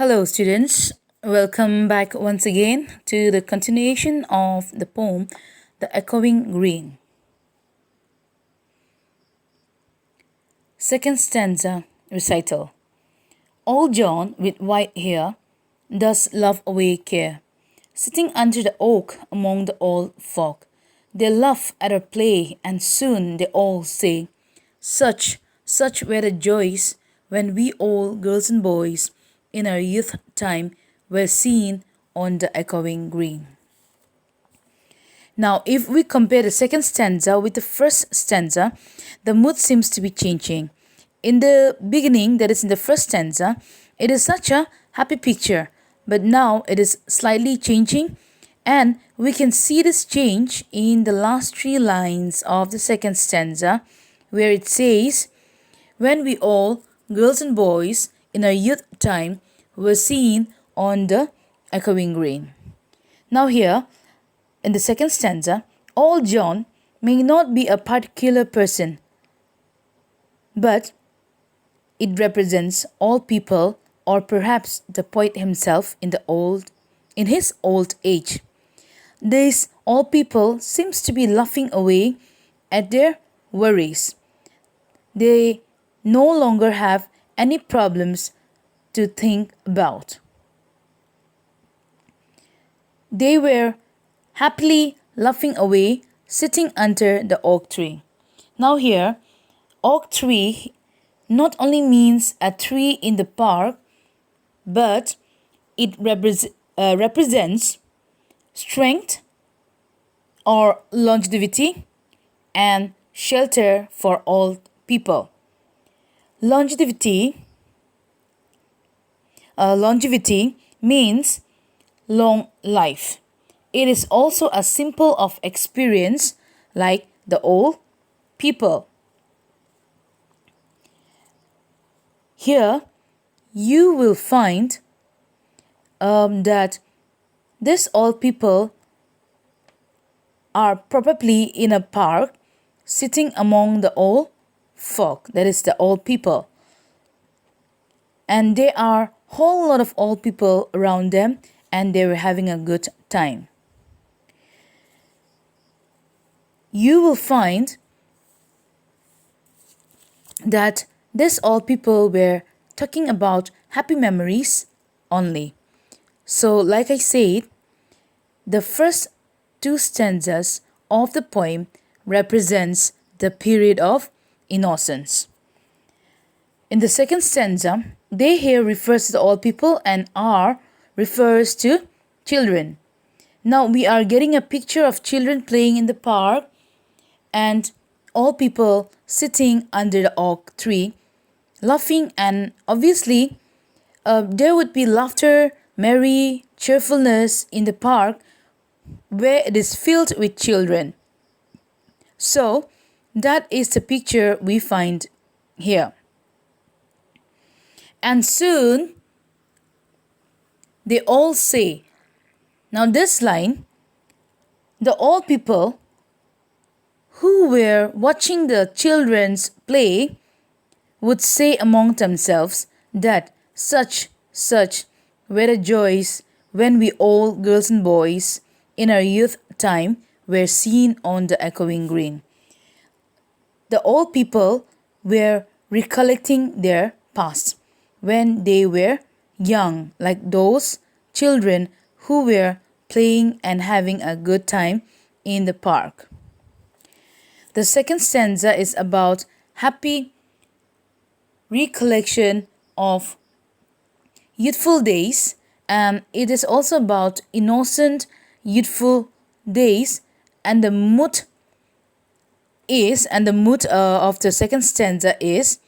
Hello, students. Welcome back once again to the continuation of the poem The Echoing Green. Second stanza recital. Old John with white hair does love away care, sitting under the oak among the old folk. They laugh at her play, and soon they all say, such were the joys when we all girls and boys in our youth time were seen on the echoing green. Now, if we compare the second stanza with the first stanza, the mood seems to be changing. In the beginning, that is in the first stanza, it is such a happy picture, but now it is slightly changing, and we can see this change in the last three lines of the second stanza, where it says, when we all, girls and boys, in our youth time, were seen on the echoing green. Now, here, in the second stanza, old John may not be a particular person, but it represents all people, or perhaps the poet himself in his old age. These all people seems to be laughing away at their worries. They no longer have any problems to think about. They were happily laughing away, sitting under the oak tree. Now, here, oak tree not only means a tree in the park, but it represents strength or longevity and shelter for all people. Longevity means long life. It is also a symbol of experience, like the old people. Here, you will find that these old people are probably in a park sitting among the old folk, that is the old people. And there are a whole lot of old people around them, and they were having a good time. You will find that these old people were talking about happy memories only. So, like I said, the first two stanzas of the poem represents the period of innocence. In the second stanza, they here refers to the old people and are refers to children. Now we are getting a picture of children playing in the park and all people sitting under the oak tree laughing, and obviously there would be laughter, merry cheerfulness in the park where it is filled with children. So that is the picture we find here. And soon they all say, now this line, the old people who were watching the children's play would say among themselves that such were the joys when we all girls and boys in our youth time were seen on the echoing green. The old people were recollecting their past when they were young, like those children who were playing and having a good time in the park. The second stanza is about happy recollection of youthful days, and it is also about innocent youthful days, and the mood of the second stanza is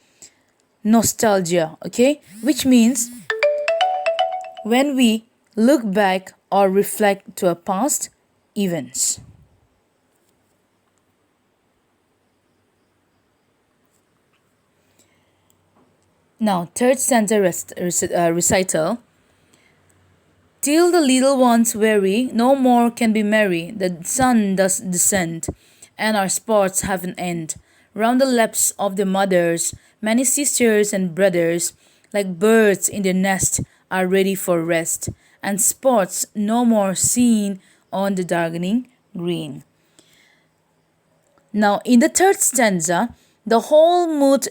nostalgia, okay, which means when we look back or reflect to our past events. Now, third stanza recital. Till the little ones weary, no more can be merry. The sun does descend, and our sports have an end. Round the laps of their mothers, many sisters and brothers, like birds in their nest, are ready for rest, and spots no more seen on the darkening green. Now, in the third stanza, the whole mood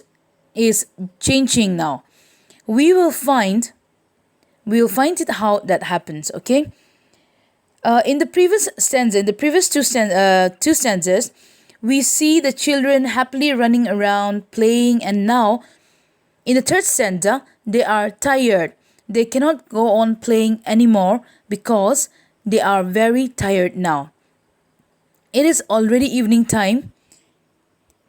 is changing now. We will find it how that happens. Okay. In the previous stanza, in the previous two stanzas, we see the children happily running around, playing, and now in the third stanza, they are tired. They cannot go on playing anymore because they are very tired now. It is already evening time.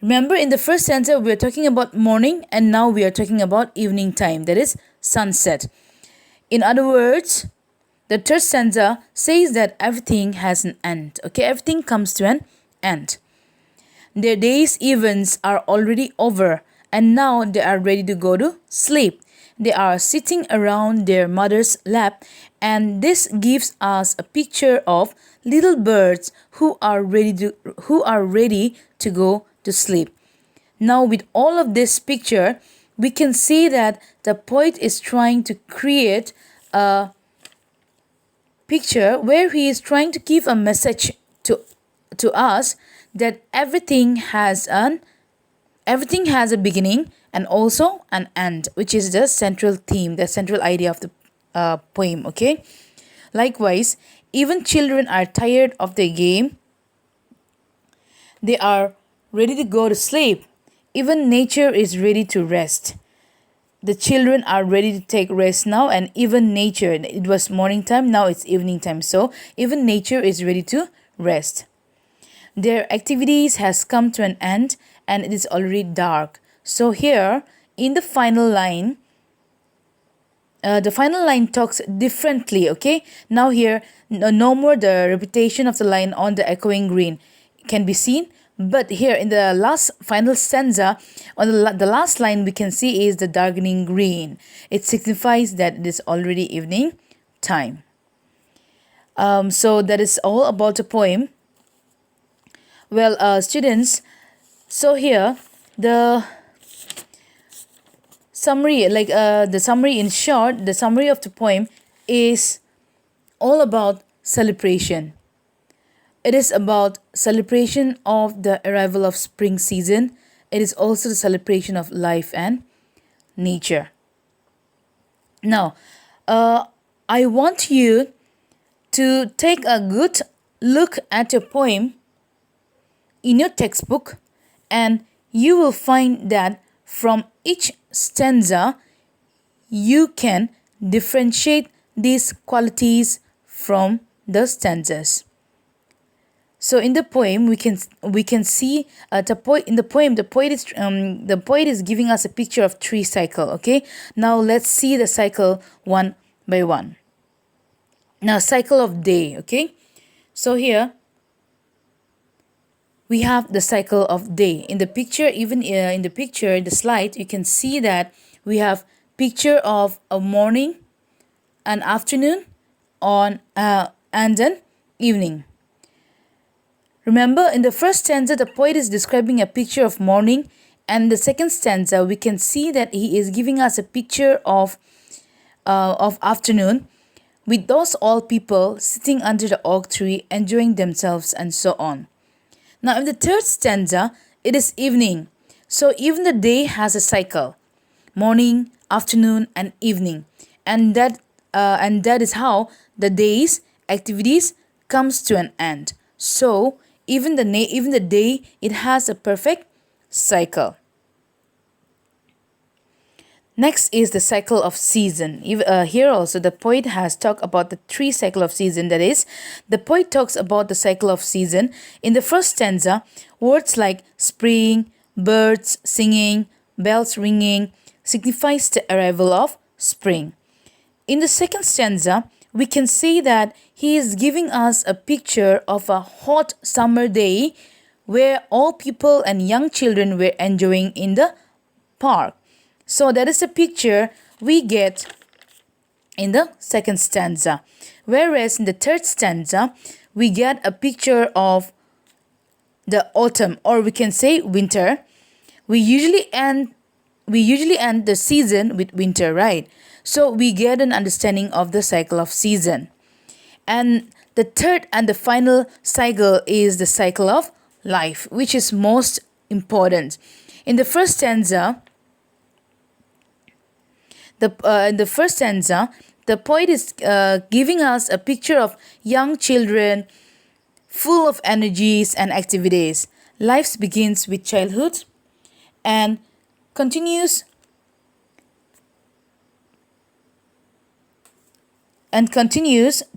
Remember, in the first stanza, we are talking about morning, and now we are talking about evening time, that is sunset. In other words, the third stanza says that everything has an end. Okay, everything comes to an end. Their day's events are already over, and now they are ready to go to sleep. They are sitting around their mother's lap, and this gives us a picture of little birds who are ready to go to sleep. Now, with all of this picture, we can see that the poet is trying to create a picture where he is trying to give a message to us that everything has a beginning and also an end, which is the central theme, the central idea of the poem. Okay. Likewise, even children are tired of the game. They are ready to go to sleep. Even nature is ready to rest. The children are ready to take rest now, and even nature, it was morning time, now it's evening time, so even nature is ready to rest. Their activities has come to an end, and it is already dark. So here in the final line talks differently. Okay, now here no more the repetition of the line on the echoing green can be seen. But here in the last final stanza, on the last line, we can see is the darkening green. It signifies that it is already evening time. So that is all about the poem. Well, students, so here the summary, the summary in short, the summary of the poem is all about celebration. It is about celebration of the arrival of spring season. It is also the celebration of life and nature. Now, I want you to take a good look at your poem in your textbook, and you will find that from each stanza you can differentiate these qualities from the stanzas. So in the poem, we can see the poet is giving us a picture of tree cycle. Okay, now let's see the cycle one by one. Now, cycle of day. Okay, so here we have the cycle of day in the picture. Even in the picture, the slide, you can see that we have picture of a morning, an afternoon, and an evening. Remember, in the first stanza, the poet is describing a picture of morning, and the second stanza, we can see that he is giving us a picture of afternoon, with those old people sitting under the oak tree, enjoying themselves, and so on. Now, in the third stanza, it is evening, so even the day has a cycle: morning, afternoon, and evening, and that is how the day's activities comes to an end. So even the day, it has a perfect cycle. Next is the cycle of season. Here also the poet has talked about the three cycle of season. That is, the poet talks about the cycle of season. In the first stanza, words like spring, birds singing, bells ringing signifies the arrival of spring. In the second stanza, we can see that he is giving us a picture of a hot summer day where all people and young children were enjoying in the park. So that is a picture we get in the second stanza. Whereas in the third stanza, we get a picture of the autumn, or we can say winter. We usually end we usually end the season with winter, right? So we get an understanding of the cycle of season. And the third and the final cycle is the cycle of life, which is most important. In the first stanza, in the first stanza, the poet is giving us a picture of young children full of energies and activities. Life begins with childhood and continues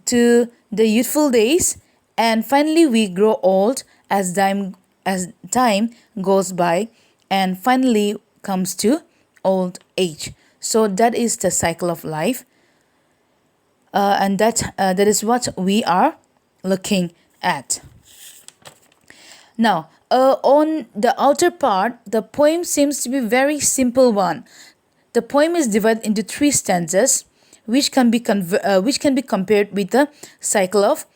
to the youthful days, and finally we grow old as time goes by, and finally comes to old age. So that is the cycle of life, and that is what we are looking at. Now, on the outer part, the poem seems to be very simple one. The poem is divided into three stanzas, which can be compared with the cycle of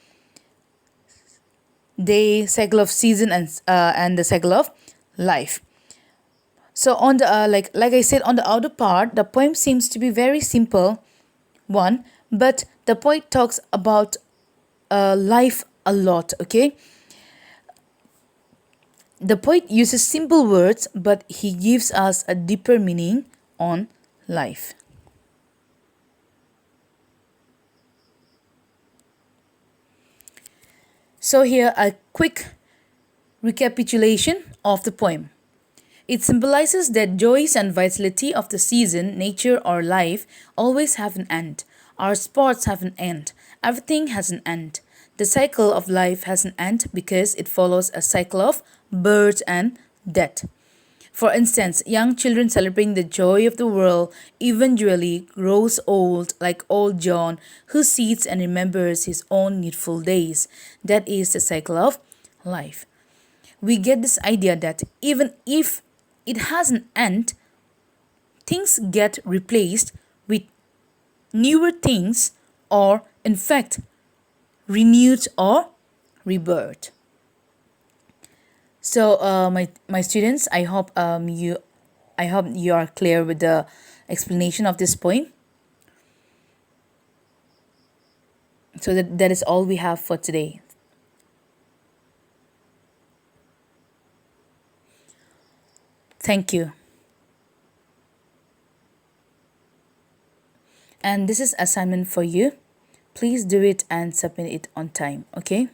day, cycle of season, and the cycle of life. So on the like I said, on the outer part, the poem seems to be very simple one, but the poet talks about life a lot. Okay, the poet uses simple words, but he gives us a deeper meaning on life. So here a quick recapitulation of the poem. It symbolizes that joys and vitality of the season, nature, or life always have an end. Our sports have an end. Everything has an end. The cycle of life has an end because it follows a cycle of birth and death. For instance, young children celebrating the joy of the world eventually grows old like old John, who sees and remembers his own youthful days. That is the cycle of life. We get this idea that even if it has an end, things get replaced with newer things, or in fact renewed or rebirth. So my students, I hope you are clear with the explanation of this poem. So that is all we have for today. Thank you. And this is assignment for you. Please do it and submit it on time, okay?